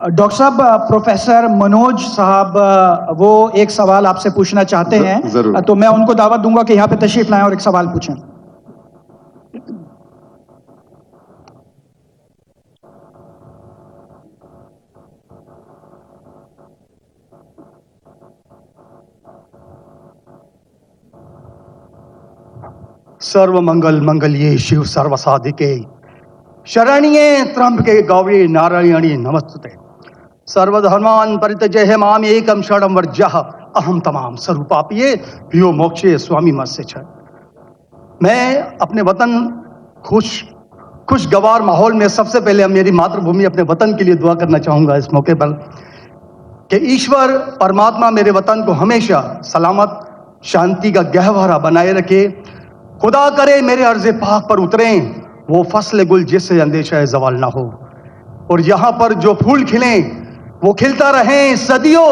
Doctor صاحب professor Manoj صاحب وہ ایک سوال آپ سے پوچھنا چاہتے ہیں. ضرور. تو میں ان کو دعوت دوں گا کہ یہاں پہ تشریف لائیں اور ایک سوال پوچھیں. सर्व मंगल मंगल्ये शिव सर्व साधिके शरण्ये त्र्यंबके गौरी नारायणी नमस्ते. सर्वधर्मान् परित्यज्य माम एकम शरणं वर्जः अहम तमाम स्वरूपापिये यो मोक्षे स्वामी मत्स्य छ. मैं अपने वतन खुशगवार माहौल में सबसे पहले मेरी मातृभूमि अपने वतन के लिए दुआ करना चाहूँगा इस मौके पर कि ईश्वर परमात्मा मेरे वतन को हमेशा सलामत शांति का गहवारा बनाए रखे. खुदा करे मेरे अर्ज़ पाक पर उतरें वो फसल गुल जिससे अंदेशा ज़वाल ना हो, और यहाँ पर जो फूल खिलें वो खिलता रहें सदियों,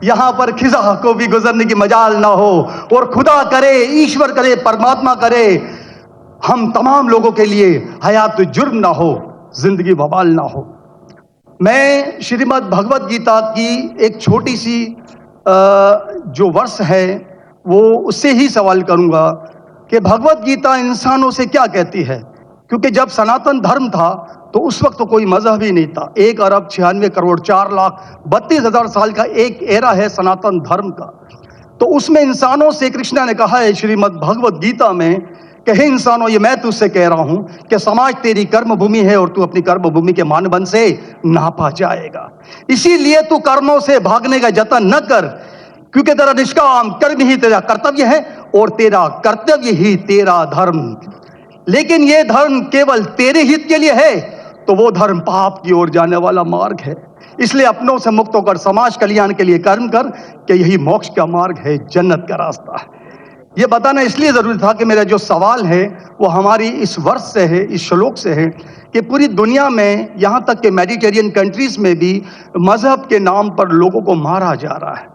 यहाँ पर खिजा को भी गुजरने की मजाल ना हो. और खुदा करे, ईश्वर करे, परमात्मा करे हम तमाम लोगों के लिए हयात जुर्म ना हो, जिंदगी वबाल ना हो. मैं श्रीमद् भगवत गीता की एक छोटी सी जो वर्ष है वो उससे ही सवाल करूंगा कि भगवत गीता इंसानों से क्या कहती है. क्योंकि जब सनातन धर्म था तो उस वक्त तो कोई मजहब ही नहीं था. 1 अरब 96 करोड़ 4,32,000 साल का एक एरा है सनातन धर्म का. तो उसमें इंसानों से कृष्ण ने कहा है श्रीमद् भगवत गीता में कि हे इंसानों, ये मैं तुझसे कह रहा हूं कि समाज तेरी कर्म भूमि है और तू अपनी कर्म भूमि के मानदंड से नापा जाएगा. इसीलिए तू कर्मों से भागने का जतन न कर, क्योंकि तेरा निष्काम कर्म ही तेरा कर्तव्य है और तेरा कर्तव्य ही तेरा धर्म. लेकिन ये धर्म केवल तेरे हित के लिए है तो वो धर्म पाप की ओर जाने वाला मार्ग है. इसलिए अपनों से मुक्त होकर समाज कल्याण के लिए कर्म कर कि यही मोक्ष का मार्ग है, जन्नत का रास्ता है. ये बताना इसलिए जरूरी था कि मेरा जो सवाल है वो हमारी इस वर्ष से है, इस श्लोक से है कि पूरी दुनिया में यहाँ तक कि मेडिटेरियन कंट्रीज में भी मजहब के नाम पर लोगों को मारा जा रहा है,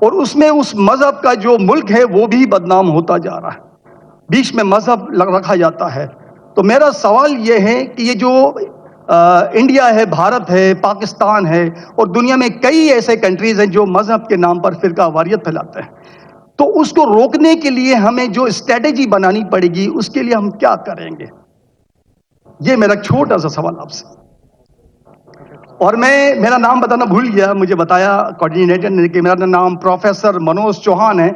और उसमें उस मजहब का जो मुल्क है वो भी बदनाम होता जा रहा है. बीच में मजहब रखा जाता है. तो मेरा सवाल ये है कि ये जो इंडिया है, भारत है, पाकिस्तान है और दुनिया में कई ऐसे कंट्रीज हैं जो मजहब के नाम पर फिरका वारियत फैलाते हैं, तो उसको रोकने के लिए हमें जो स्ट्रेटेजी बनानी पड़ेगी उसके लिए हम क्या करेंगे. ये मेरा छोटा सा सवाल आपसे. और मैं मेरा नाम बताना भूल गया, मुझे बताया कोऑर्डिनेटर ने कि मेरा नाम प्रोफेसर मनोज चौहान है.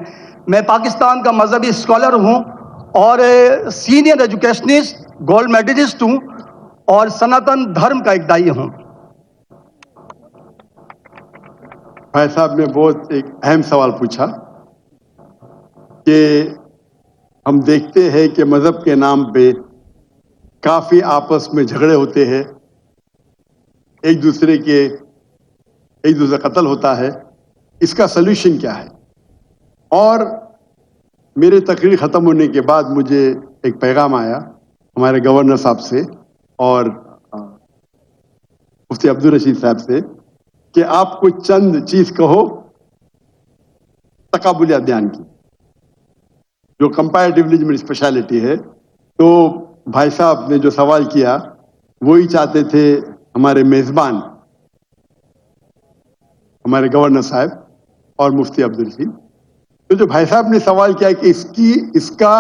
मैं पाकिस्तान का मजहबी स्कॉलर हूँ और सीनियर एजुकेशनिस्ट, गोल्ड मेडलिस्ट हूँ और सनातन धर्म का एक दाई हूँ. भाई साहब ने बहुत एक अहम सवाल पूछा कि हम देखते हैं कि मजहब के नाम पे काफी आपस में झगड़े होते हैं, एक दूसरे कत्ल होता है. इसका सलूशन क्या है. और मेरे तकरीर ख़त्म होने के बाद मुझे एक पैगाम आया हमारे गवर्नर साहब से और मुफ्ती अब्दुल रशीद साहब से कि आप कुछ चंद चीज़ कहो तकाबुली अध्ययन की, जो कंपैरेटिवली मेरी स्पेशलिटी है. तो भाई साहब ने जो सवाल किया वही चाहते थे हमारे मेज़बान, हमारे गवर्नर साहब और मुफ्ती अब्दुल रशीद. तो जो भाई साहब ने सवाल किया कि इसका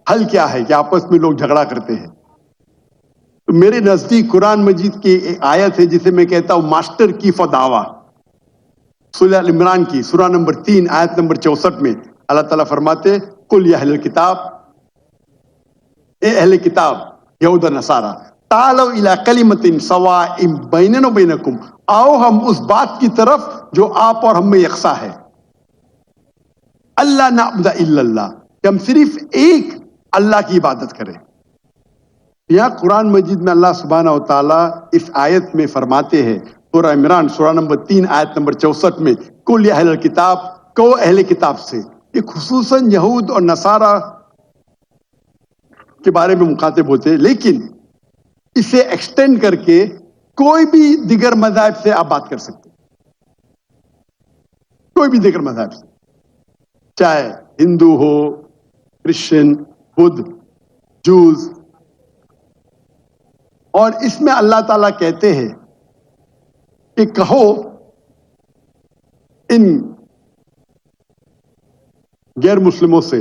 हल क्या है कि आपस में लोग झगड़ा करते हैं, तो मेरे नजदीक कुरान मजीद की एक आयत है जिसे मैं कहता हूं मास्टर की फदावा, सूरह अल इमरान की सूरह नंबर 3 आयत नंबर 64 में अल्लाह ताला फरमाते कुल या अहले किताब, ए अहले किताब यहूद और नसारा तालो इला कलिमतिन सवाइम बैनना व बैनकुम, आओ हम उस बात की तरफ जो आप और हम में यकसा है. अल्लाह नाबुदा इल्लल्लाह, कि हम सिर्फ एक अल्लाह की इबादत करें. यहाँ कुरान मजीद में अल्लाह सुब्हानहू व तआला इस आयत में फरमाते हैं सूरह इमरान सूरह नंबर 3 आयत नंबर 64 में कुल या अहले किताब, कहो अहले किताब से. ये खुसूसन यहूद और नसारा के बारे में मुखातिब होते हैं, लेकिन इसे एक्सटेंड करके कोई भी दिगर मज़हब से आप बात कर सकते हैं, कोई भी दिगर मज़हब से, चाहे हिंदू हो, क्रिश्चियन, बुद्ध, जूस. और इसमें अल्लाह ताला कहते हैं کہ کہو ان غیر مسلموں سے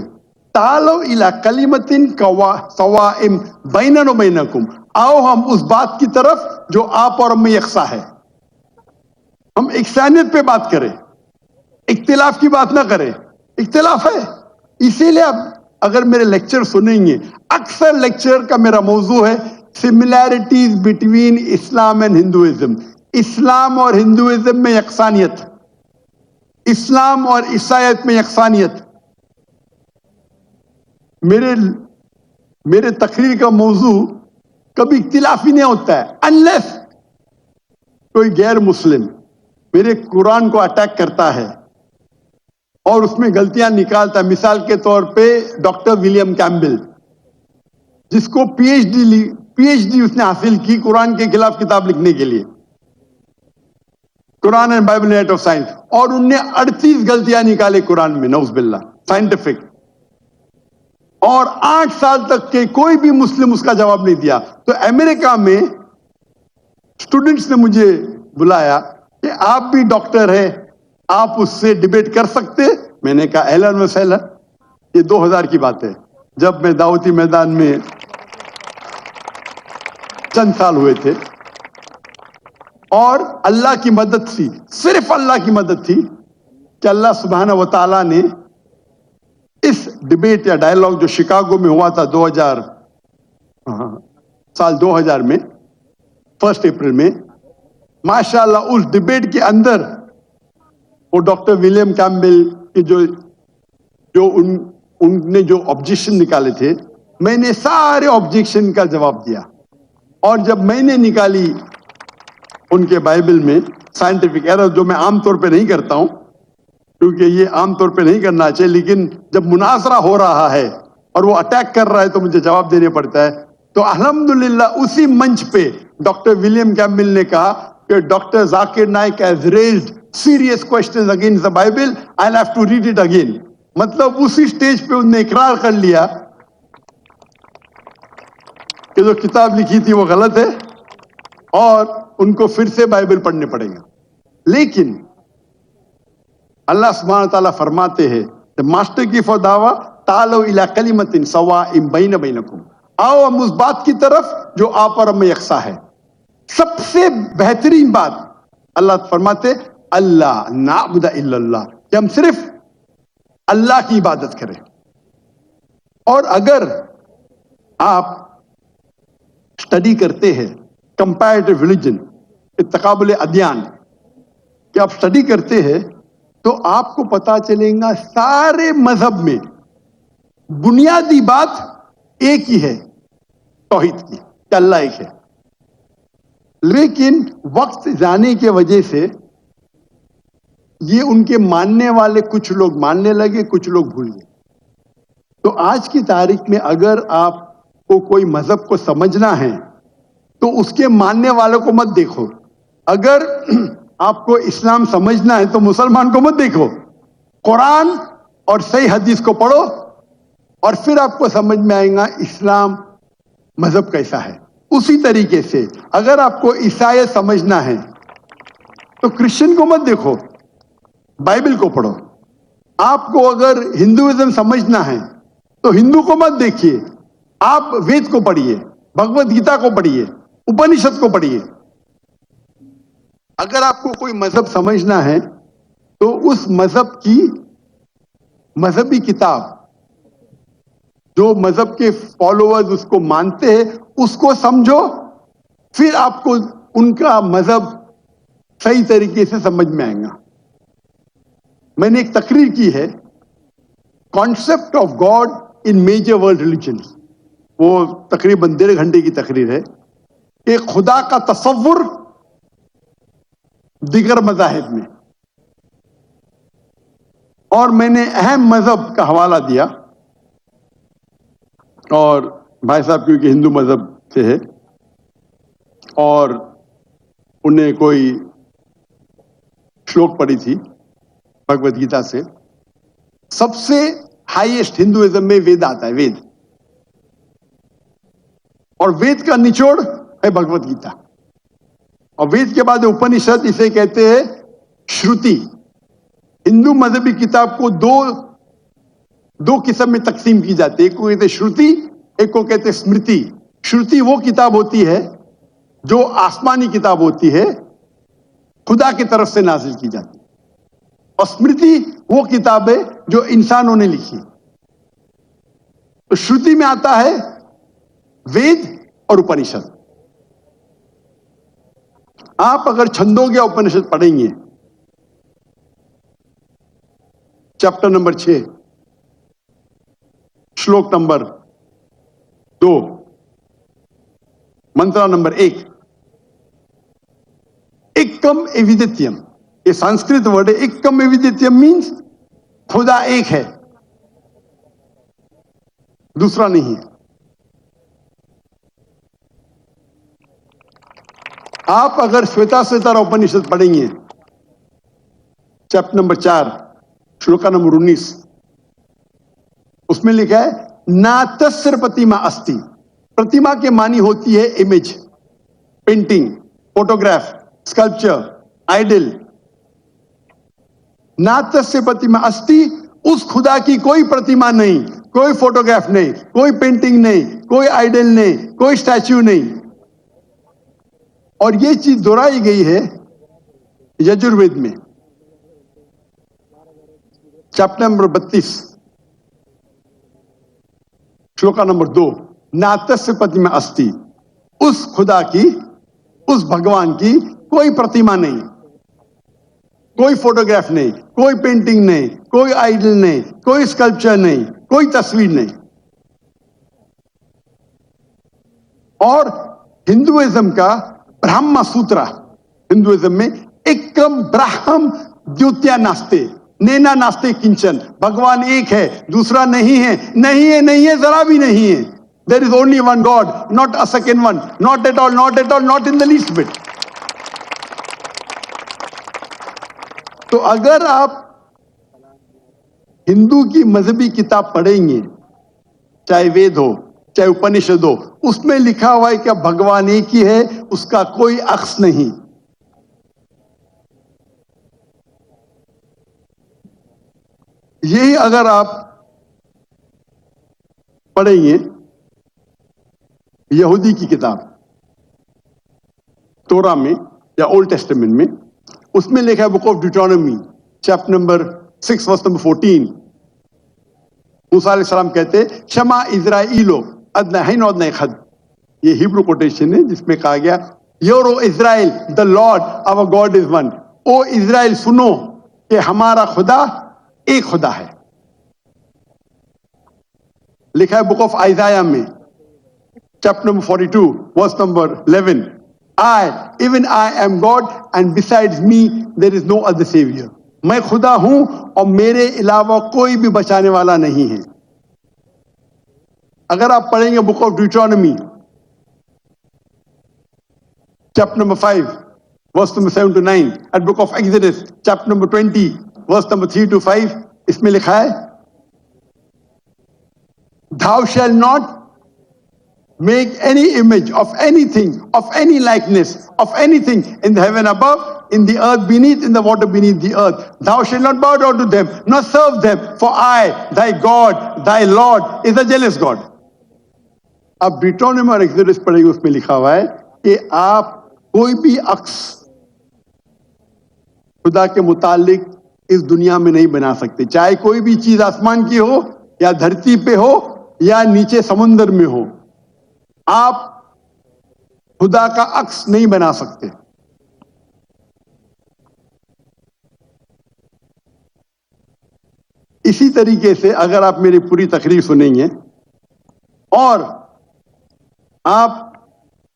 تعالوا الی کلمۃ سواء بیننا و بینکم، آؤ ہم اس بات کی طرف جو آپ اور ہم میں یکساں ہے. ہم یکسانیت پہ بات کریں، اختلاف کی بات نہ کریں. اختلاف ہے، اسی لیے اب اگر میرے لیکچر سنیں گے، اکثر لیکچر کا میرا موضوع ہے similarities between Islam and Hinduism. اسلام اور ہندوازم میں یکسانیت، اسلام اور عیسائیت میں یکسانیت. میرے تقریر کا موضوع کبھی اختلاف ہی نہیں ہوتا ہے انلیس کوئی غیر مسلم میرے قرآن کو اٹیک کرتا ہے اور اس میں غلطیاں نکالتا ہے. مثال کے طور پہ ڈاکٹر ولیم کیمبل، جس کو پی ایچ ڈی اس نے حاصل کی قرآن کے خلاف کتاب لکھنے کے لیے، Quran and Bible net of science, اور ان نے 38 غلطیاں نکالے قرآن میں، نعوذ باللہ، سائنٹیفک. اور 8 سال تک کے کوئی بھی مسلم اس کا جواب نہیں دیا. تو امریکہ میں اسٹوڈنٹس نے مجھے بلایا کہ آپ بھی ڈاکٹر ہیں، آپ اس سے ڈیبیٹ کر سکتے. میں نے کہا اہلاً و سہلاً. یہ 2000 کی بات ہے، جب میں دعوتی میدان میں چند سال ہوئے تھے، اور اللہ کی مدد تھی، صرف اللہ کی مدد تھی کہ اللہ سبحانہ و تعالیٰ نے اس ڈیبیٹ یا ڈائلاگ جو شکاگو میں ہوا تھا 2000 میں 1 اپریل میں، ماشاءاللہ اس ڈیبیٹ کے اندر وہ ڈاکٹر ولیم کیمبل کے جو ان نے جو آبجیکشن نکالے تھے، میں نے سارے آبجیکشن کا جواب دیا. اور جب میں نے نکالی ان کے بائبل میں سائنٹیفک ایرر، جو میں عام طور پہ نہیں کرتا ہوں کیونکہ یہ عام طور پہ نہیں کرنا چاہیے، لیکن جب مناظرہ ہو رہا ہے اور وہ اٹیک کر رہا ہے تو مجھے جواب دینے پڑتا ہے. تو الحمدللہ اسی منچ پہ ڈاکٹر ولیم کیمبل نے کہا کہ doctor Zakir Naik has raised serious questions against the Bible, I'll have to read it again. مطلب اسی سٹیج پہ انہوں نے اقرار کر لیا کہ جو کتاب لکھی تھی وہ غلط ہے اور ان کو پھر سے بائبل پڑھنے پڑے گا. لیکن اللہ سبحانہ تعالیٰ فرماتے ہیں ماسٹر کی دعویٰ تعالوا الی کلمۃ سواء بین بینکم، آؤ ہم اس بات کی طرف جو آپ اور ہم میں یکساں ہے. سب سے بہترین بات اللہ فرماتے اللہ نعبد الا اللہ، کہ ہم صرف اللہ کی عبادت کریں. اور اگر آپ اسٹڈی کرتے ہیں کمپیریٹیو ریلیجن، تقابل ادیان، کہ آپ اسٹڈی کرتے ہیں تو آپ کو پتا چلے گا سارے مذہب میں بنیادی بات ایک ہی ہے، توحید کی، کہ اللہ ایک ہے. لیکن وقت جانے کی وجہ سے یہ ان کے ماننے والے کچھ لوگ ماننے لگے، کچھ لوگ بھول گئے. تو آج کی تاریخ میں اگر آپ کو کوئی مذہب کو سمجھنا ہے تو اس کے ماننے والوں کو مت دیکھو. اگر آپ کو اسلام سمجھنا ہے تو مسلمان کو مت دیکھو، قرآن اور صحیح حدیث کو پڑھو اور پھر آپ کو سمجھ میں آئے گا اسلام مذہب کیسا ہے. اسی طریقے سے اگر آپ کو عیسائیت سمجھنا ہے تو کرسچن کو مت دیکھو، بائبل کو پڑھو. آپ کو اگر ہندوازم سمجھنا ہے تو ہندو کو مت دیکھیے، آپ وید کو پڑھیے، بھگوت گیتا کو پڑھیے، اپنشد کو پڑھیے. اگر آپ کو کوئی مذہب سمجھنا ہے تو اس مذہب کی مذہبی کتاب، جو مذہب کے فالوورز اس کو مانتے ہیں، اس کو سمجھو، پھر آپ کو ان کا مذہب صحیح طریقے سے سمجھ میں آئے گا. میں نے ایک تقریر کی ہے concept of God in major world religions, وہ تقریباً 1.5 گھنٹے کی تقریر ہے کہ خدا کا تصور دیگر مذاہب میں. اور میں نے اہم مذہب کا حوالہ دیا، اور بھائی صاحب کیونکہ ہندو مذہب سے ہے اور انہیں کوئی شلوک پڑھی تھی بھگوت گیتا سے، سب سے ہائیسٹ ہندوازم میں وید آتا ہے، وید، اور وید کا نچوڑ ہے بھگوت گیتا. اور وید کے بعد اپنشد، اسے کہتے ہیں شروتی. ہندو مذہبی کتاب کو دو قسم میں تقسیم کی جاتی ہے. ایک کو کہتے ہیں شروتی، ایک کو کہتے ہیں اسمرتی. شروتی وہ کتاب ہوتی ہے جو آسمانی کتاب ہوتی ہے، خدا کی طرف سے نازل کی جاتی ہے. اور اسمرتی وہ کتاب ہے جو انسانوں نے لکھی. تو شروتی میں آتا ہے وید اور اپنشد. آپ اگر چھندوگیا اپنشد پڑھیں گے، چیپٹر نمبر 6 شلوک نمبر 2 منترا نمبر 1، ایکم ایویدتیم، یہ سنسکرت ورڈ ہے. ایکم ایویدتیم مینس خدا ایک ہے، دوسرا نہیں ہے. آپ اگر شویتا سوتارا اپنشد پڑھیں گے، چیپٹر نمبر 4 شلوکا نمبر 19، اس میں لکھا ہے ناتسر پرتیما استی. پرتیما کے معنی ہوتی ہے image, painting, photograph, sculpture, idol. ناتسر پرتیما استی، اس خدا کی کوئی پرتیما نہیں، کوئی فوٹوگراف نہیں، کوئی پینٹنگ نہیں، کوئی آئیڈل نہیں، کوئی اسٹیچو نہیں. اور یہ چیز دہرائی گئی ہے یجروید میں چیپٹر نمبر 32 شلوکا نمبر 2، ناتسیہ پرتیما استی. اس خدا کی، اس بھگوان کی کوئی پرتیما نہیں، کوئی فوٹوگراف نہیں، کوئی پینٹنگ نہیں، کوئی آئیڈل نہیں، کوئی اسکلپچر نہیں، کوئی تصویر نہیں. اور ہندوازم کا برہما سوترا، ہندوازم میں ایکم براہم دیوتیا ناستے، نینا ناستے کنچن. بھگوان ایک ہے، دوسرا نہیں ہے، نہیں ہے، نہیں ہے، ذرا بھی نہیں ہے. There is only one God, not a second one, not at all, not at all, not in the least bit. تو اگر آپ ہندو کی مذہبی کتاب پڑھیں گے، چاہے وید ہو چاہے اپنشد ہو، اس میں لکھا ہوا ہے کہ بھگوان ایک ہی ہے، اس کا کوئی عکس نہیں. یہی اگر آپ پڑھیں گے یہودی کی کتاب تورا میں یا اولڈ ٹیسٹمنٹ میں، اس میں لکھا ہے book of Deuteronomy chapter number 6 verse number 14. موسیٰ علیہ السلام کہتے شما اسرائیلو ادنہین ادنہ خد. یہ ہیبرو کوٹیشن ہے جس میں کہا گیا hear O Israel the Lord our God is one. او اسرائیل سنو کہ ہمارا خدا ایک خدا ہے. لکھا ہے بک آف آئزایا میں chapter number 42 verse number 11، even I am God and besides me there is no other savior. میں خدا ہوں اور میرے علاوہ کوئی بھی بچانے والا نہیں ہے. اگر آپ پڑھیں گے book of Deuteronomy chapter number 5 verse number 7 to 9 and book of Exodus chapter number 20 verse number 3 to 5، اس میں لکھا ہے thou shall not make any image of anything, of any likeness, of anything in the heaven above, in the earth beneath, in the water beneath the earth. Thou shalt not bow down to them, nor serve them, for I, thy God, thy Lord, is a jealous God. اب Deuteronomy اور Exodus پڑھیں گے، اس میں لکھا ہوا ہے کہ آپ کوئی بھی عکس خدا کے متعلق اس دنیا میں نہیں بنا سکتے، چاہے کوئی بھی چیز آسمان کی ہو یا دھرتی پہ ہو یا نیچے سمندر میں ہو. آپ خدا کا عکس نہیں بنا سکتے. اسی طریقے سے اگر آپ میری پوری تقریر سنیں گے اور آپ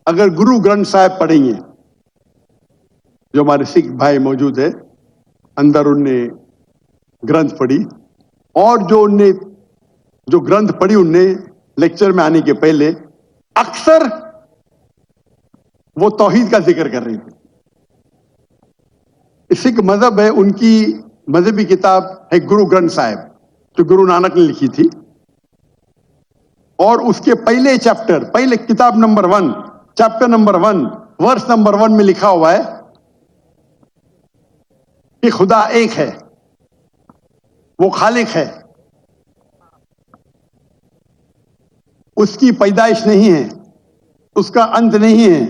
اگر گرو گرنتھ صاحب پڑھیں گے، جو ہمارے سکھ بھائی موجود ہے اندر، ان نے گرنتھ پڑھی، اور جو گرنتھ پڑھی ان نے لیکچر میں آنے کے پہلے اکثر وہ توحید کا ذکر کر رہی تھی. سکھ مذہب ہے، ان کی مذہبی کتاب ہے گرو گرنتھ صاحب جو گرو نانک نے لکھی تھی. اور اس کے پہلے چیپٹر، پہلے کتاب نمبر 1 چیپٹر نمبر 1 वर्ष नंबर 1 में लिखा हुआ है कि खुदा एक है, वो खालिक है, उसकी पैदाइश नहीं है, उसका अंत नहीं है,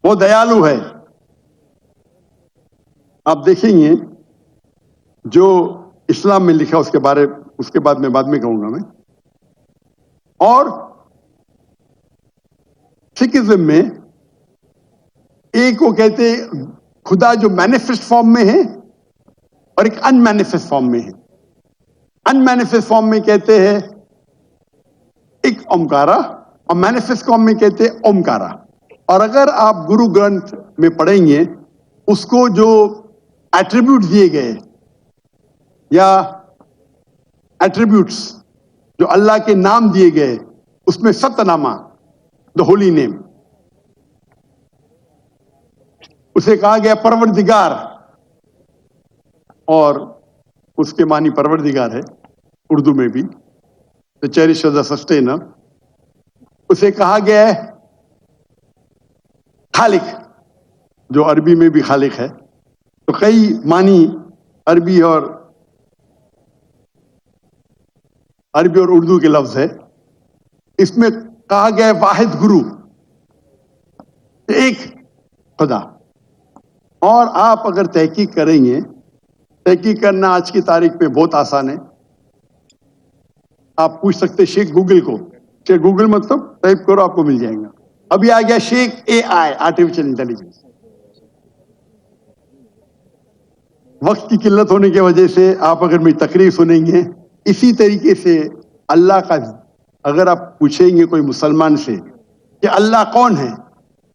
वो दयालु है। आप देखेंगे जो इस्लाम में लिखा उसके बाद में कहूंगा मैं। और सिखिज्म में एक को कहते खुदा जो मैनिफेस्ट फॉर्म में है और एक अनमैनिफेस्ट फॉर्म में है। अनमैनिफेस्ट फॉर्म में कहते हैं एक ओमकारा और मैनिफेस्ट फॉर्म में कहते हैं ओमकारा। और अगर आप गुरु ग्रंथ में पढ़ेंगे उसको जो एट्रीब्यूट दिए गए या एट्रीब्यूट्स जो अल्लाह के नाम दिए गए उसमें सतनामा, द होली नेम, उसे कहा गया परवरदिगार, और उसके मानी परवरदिगार है उर्दू में भी, the cherish of the sustainer. उसे कहा गया है खालिक, जो अरबी में भी खालिक है। तो कई मानी अरबी और उर्दू के लफ्ज है। इसमें कहा गया है वाहिद गुरु, एक खुदा। और आप अगर तहकीक करेंगे, तहकीक करना आज की तारीख पे बहुत आसान है। आप पूछ सकते शेख गूगल को, शेख गूगल मतलब टाइप करो आपको मिल जाएगा। अभी आ गया शेख AI, आर्टिफिशियल इंटेलिजेंस। वक्त की किल्लत होने की वजह से आप अगर मेरी तकरीर सुनेंगे, इसी तरीके से अल्लाह का अगर आप पूछेंगे कोई मुसलमान से कि अल्लाह कौन है,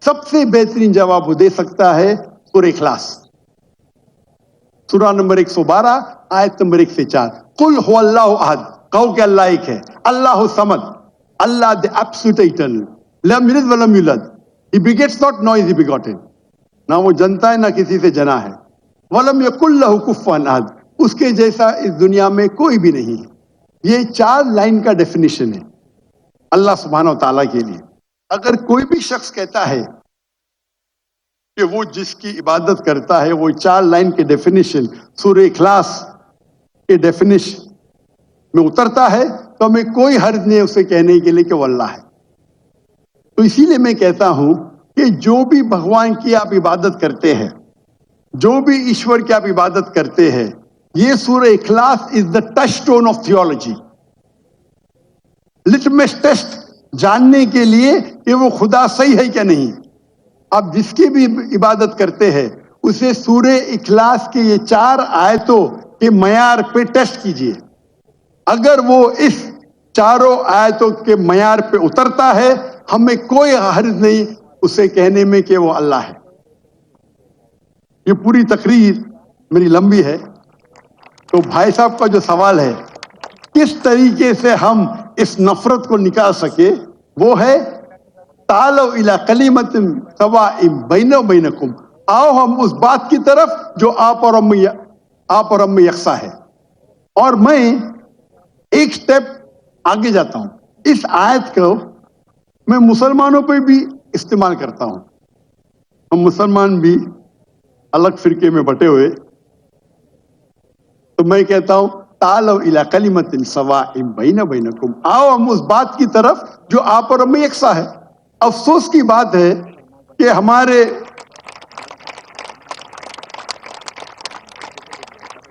सबसे बेहतरीन जवाब वो दे सकता है सूरह इखलास, सूरा नंबर 112 आयत नंबर 1 से 4। कुल हुवल्लाहु अहद, कहो कि अल्लाह एक है। अल्लाहु समद, अल्लाह द एब्सोल्यूट इटर्नल, लम यलिद व लम यूलद, he begets not nor is he begotten, ना वो जनता है ना किसी से जना है। वलम यकुल लहु कुफुवन अहद, उसके जैसा इस दुनिया में कोई भी नहीं है। ये 4 लाइन का डेफिनेशन है अल्लाह सुब्हानहू व तआला के लिए। अगर कोई भी शख्स कहता है कि वो जिसकी इबादत करता है वो 4 लाइन के डेफिनेशन सूरह इखलास के डेफिनेशन में उतरता है, तो हमें कोई हर्ज नहीं उसे कहने के लिए कि वो अल्लाह है। तो इसीलिए मैं कहता हूं कि जो भी भगवान की आप इबादत करते हैं, जो भी ईश्वर की आप इबादत करते हैं, ये सूरह इखलास is the touchstone of theology, litmus test जानने के लिए कि वो खुदा सही है क्या नहीं। आप जिसकी भी इबादत करते हैं उसे सूरह इखलास के ये 4 आयतों के मयार पे टेस्ट कीजिए। अगर वो इस 4 आयतों के मयार पे उतरता है, हमें कोई हर्ज नहीं उसे कहने में कि वो अल्लाह है। ये पूरी तकरीर मेरी लंबी है, तो भाई साहब का जो सवाल है किस तरीके से हम इस नफरत को निकाल सके, वो है तालो इला कलिमतिन सवाइम बैना बैनकुम, आओ हम उस बात की तरफ जो आप और हम में यकसा है। और मैं एक स्टेप आगे जाता हूं। इस आयत को मैं मुसलमानों पे भी इस्तेमाल करता हूं। हम मुसलमान भी अलग फिरके में बटे हुए, तो मैं कहता हूं तालो इला कलिमतिन सवाइम बैना बैनकुम, आओ हम उस बात की तरफ जो आप और हम में यकसा है। अफसोस की बात है कि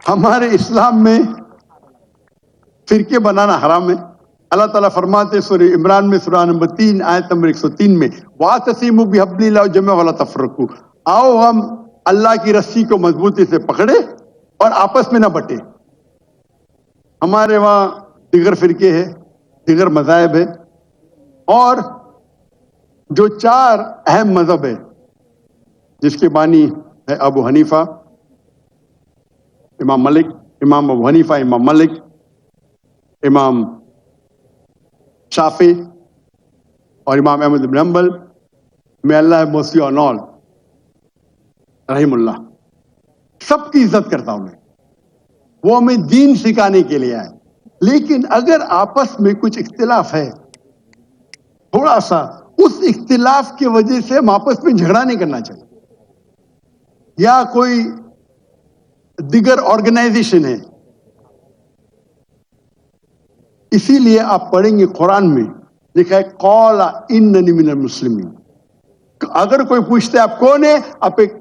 हमारे इस्लाम में फिरके बनाना हराम है। अल्लाह ताला फरमाते सूरह इमरान में सूरा नंबर 3 आयत नंबर 103 में, वातसिमु बिहब्लिल्लाहि जमीअन वला तफरकू, आओ हम अल्लाह की रस्सी को मजबूती से पकड़े और आपस में ना बटे। हमारे वहां दिगर फिरके हैं, दिगर मज़ाहिब है, और जो 4 अहम मजहब है जिसके बानी है अबू हनीफा, इमाम मलिक, इमाम अबू हनीफा, इमाम मलिक, इमाम शाफी और इमाम अहमद बिन हंबल, may Allah have mercy on all, रहीमुल्लाह, सबकी इज्जत करता हूं मैं। वो हमें दीन सिखाने के लिए आए। लेकिन अगर आपस में कुछ इख्तिलाफ है थोड़ा सा, اس اختلاف کی وجہ سے ہم آپس میں جھگڑا نہیں کرنا چاہیے، یا کوئی دیگر آرگنائزیشن ہے. اسی لیے آپ پڑھیں گے قرآن میں لکھا ہے قال اننی من المسلمین. اگر کوئی پوچھتے آپ کون ہے، آپ ایک